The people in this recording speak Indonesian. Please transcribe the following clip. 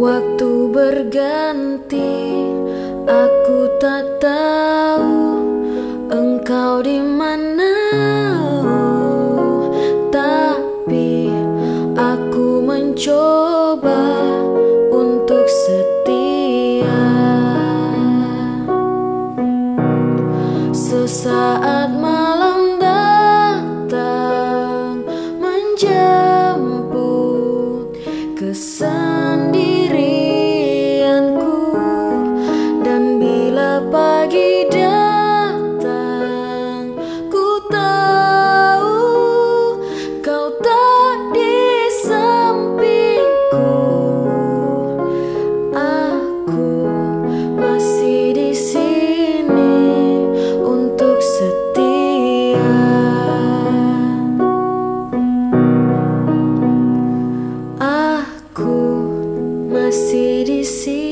Waktu berganti, aku tak tahu engkau di mana. Tapi aku mencoba untuk setia. Sesaat malam datang menjemput kesendirianku, dan bila pagi datang, ku tahu kau tak di sampingku. Aku masih di sini untuk setia. Aku masih di sini